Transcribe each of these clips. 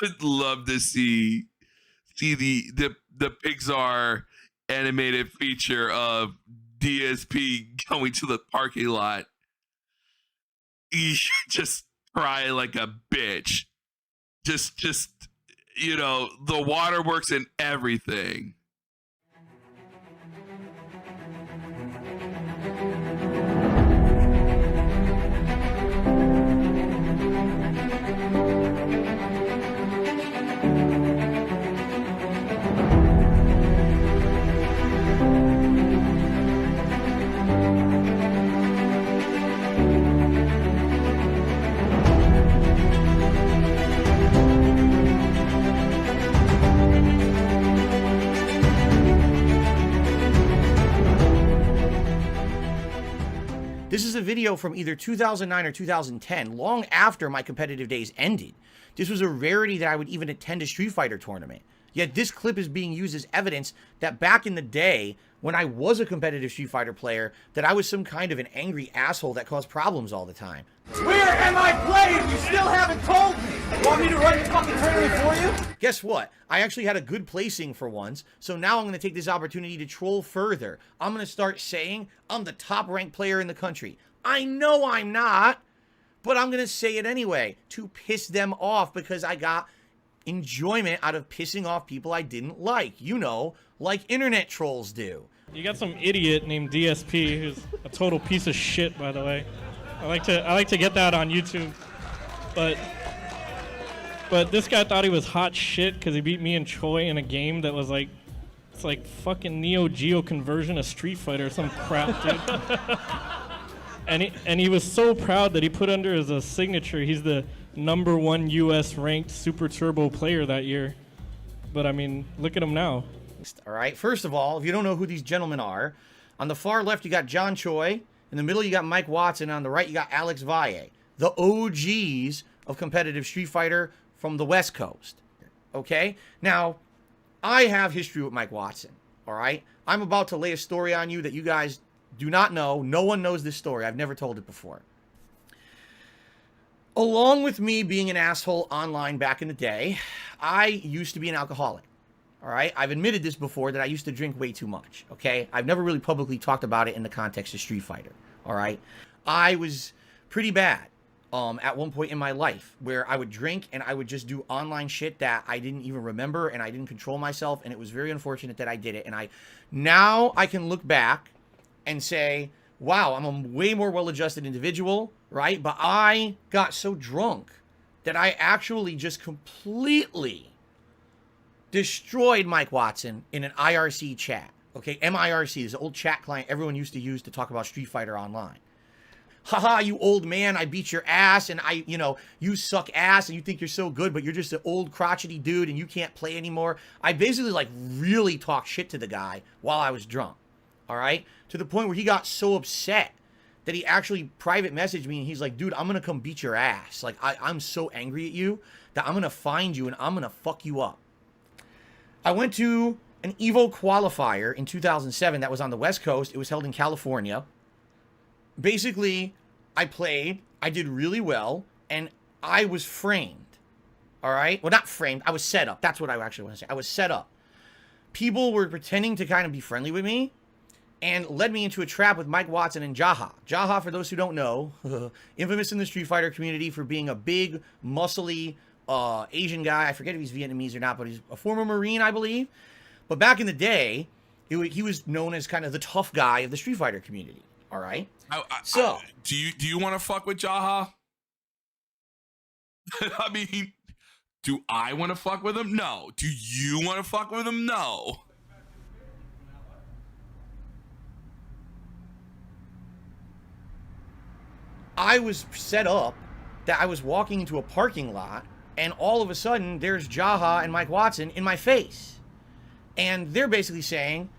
would love to see the Pixar animated feature of DSP going to the parking lot, just crying like a bitch. Just the waterworks and everything. This is a video from either 2009 or 2010, long after my competitive days ended. This was a rarity that I would even attend a Street Fighter tournament. Yet this clip is being used as evidence that back in the day, when I was a competitive Street Fighter player, that I was some kind of an angry asshole that caused problems all the time. Where am I playing? You still haven't told me. Want me to run the fucking tournament for you? Guess what? I actually had a good placing for once, so now I'm going to take this opportunity to troll further. I'm going to start saying I'm the top-ranked player in the country. I know I'm not, but I'm going to say it anyway to piss them off because I got enjoyment out of pissing off people I didn't like. You know, like internet trolls do. You got some idiot named DSP who's a total piece of shit, by the way. I like to get that on YouTube, but this guy thought he was hot shit because he beat me and Choi in a game that was like, it's like fucking Neo Geo conversion of Street Fighter or some crap, dude. and he was so proud that he put under as a signature he's the #1 U.S. ranked Super Turbo player that year. But I mean, look at him now. All right. First of all, if you don't know who these gentlemen are, on the far left you got John Choi. In the middle, you got Mike Watson. On the right, you got Alex Valle, the OGs of competitive Street Fighter from the West Coast. Okay? Now, I have history with Mike Watson. All right? I'm about to lay a story on you that you guys do not know. No one knows this story. I've never told it before. Along with me being an asshole online back in the day, I used to be an alcoholic. All right, I've admitted this before that I used to drink way too much. Okay, I've never really publicly talked about it in the context of Street Fighter. All right, I was pretty bad at one point in my life where I would drink and I would just do online shit that I didn't even remember and I didn't control myself, and it was very unfortunate that I did it. And now I can look back and say, wow, I'm a way more well-adjusted individual, right? But I got so drunk that I actually just completely destroyed Mike Watson in an IRC chat. Okay, MIRC is an old chat client everyone used to use to talk about Street Fighter online. Haha, you old man, I beat your ass, and you suck ass, and you think you're so good, but you're just an old crotchety dude, and you can't play anymore. I basically, really talked shit to the guy while I was drunk, all right? To the point where he got so upset that he actually private messaged me, and he's like, dude, I'm gonna come beat your ass. Like, I'm so angry at you that I'm gonna find you, and I'm gonna fuck you up. I went to an EVO qualifier in 2007 that was on the West Coast. It was held in California. Basically, I played, I did really well, and I was framed. All right? Well, not framed. I was set up. That's what I actually want to say. I was set up. People were pretending to kind of be friendly with me and led me into a trap with Mike Watson and Jaha. Jaha, for those who don't know, infamous in the Street Fighter community for being a big, muscly, Asian guy. I forget if he's Vietnamese or not, but he's a former Marine, I believe. But back in the day, he was known as kind of the tough guy of the Street Fighter community. All right. Do you want to fuck with Jaha? I mean, do I want to fuck with him? No. Do you want to fuck with him? No. I was set up that I was walking into a parking lot, and all of a sudden, there's Jaha and Mike Watson in my face. And they're basically saying,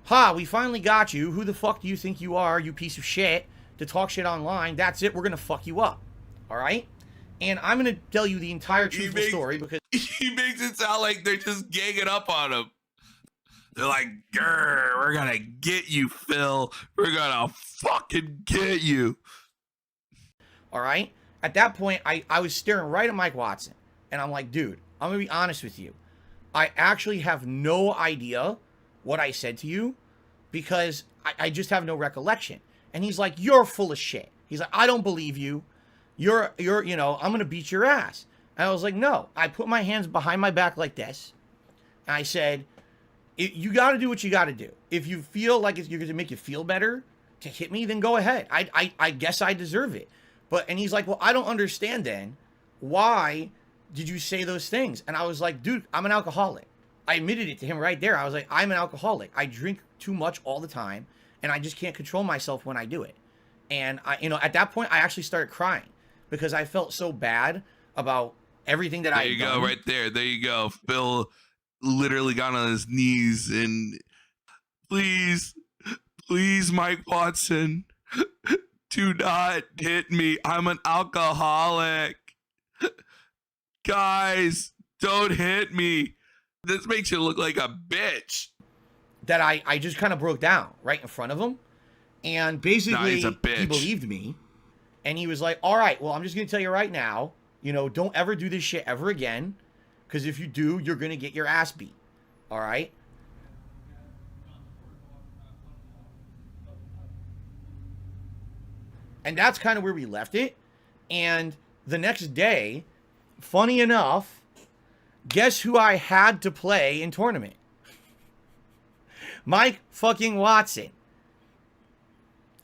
ha, we finally got you. Who the fuck do you think you are, you piece of shit, to talk shit online? That's it. We're going to fuck you up. All right? And I'm going to tell you the entire truthful story because... He makes it sound like they're just ganging up on him. They're like, grr, we're going to get you, Phil. We're going to fucking get you. All right? At that point, I was staring right at Mike Watson. And I'm like, dude, I'm going to be honest with you. I actually have no idea what I said to you because I just have no recollection. And he's like, you're full of shit. He's like, I don't believe you. You're, you know, I'm going to beat your ass. And I was like, no. I put my hands behind my back like this. And I said, you got to do what you got to do. If you feel like you're going to make you feel better to hit me, then go ahead. I guess I deserve it. And he's like, well, I don't understand then. Why did you say those things? And I was like, dude, I'm an alcoholic. I admitted it to him right there. I was like, I'm an alcoholic. I drink too much all the time, and I just can't control myself when I do it. And at that point, I actually started crying because I felt so bad about everything that I had done. There you go, right there. There you go. Phil literally got on his knees and please, Mike Watson, do not hit me. I'm an alcoholic. Guys, don't hit me. This makes you look like a bitch. That I just kind of broke down right in front of him. And basically, he's a bitch. He believed me. And he was like, all right, well, I'm just going to tell you right now, don't ever do this shit ever again. Because if you do, you're going to get your ass beat. All right? And that's kind of where we left it. And the next day, funny enough, guess who I had to play in tournament? Mike fucking Watson.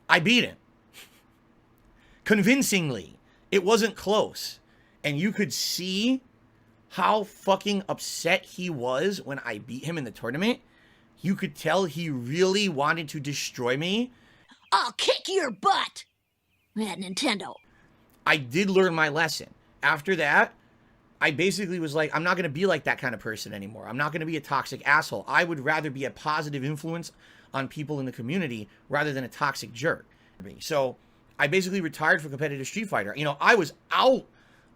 I beat him. Convincingly. It wasn't close. And you could see how fucking upset he was when I beat him in the tournament. You could tell he really wanted to destroy me. I'll kick your butt. That Nintendo. I did learn my lesson. After that, I basically was like, I'm not going to be like that kind of person anymore. I'm not going to be a toxic asshole. I would rather be a positive influence on people in the community rather than a toxic jerk. So I basically retired from competitive Street Fighter. I was out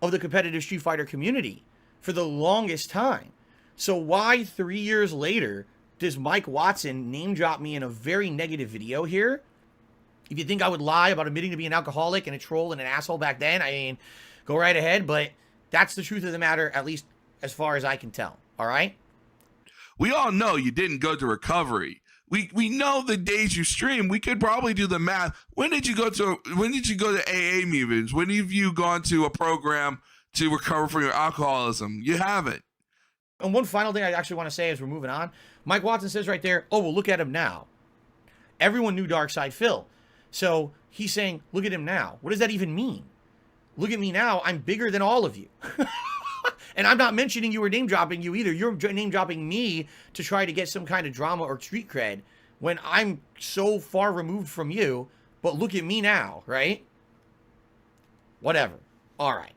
of the competitive Street Fighter community for the longest time. So why 3 years later does Mike Watson name drop me in a very negative video here? If you think I would lie about admitting to being an alcoholic and a troll and an asshole back then, I mean, go right ahead. But that's the truth of the matter, at least as far as I can tell. All right? We all know you didn't go to recovery. We know the days you stream. We could probably do the math. When did you go to AA meetings? When have you gone to a program to recover from your alcoholism? You haven't. And one final thing I actually want to say as we're moving on. Mike Watson says right there, oh, well, look at him now. Everyone knew DarkSydePhil. So he's saying, look at him now. What does that even mean? Look at me now. I'm bigger than all of you. And I'm not mentioning you or name dropping you either. You're name dropping me to try to get some kind of drama or street cred when I'm so far removed from you. But look at me now, right? Whatever. All right.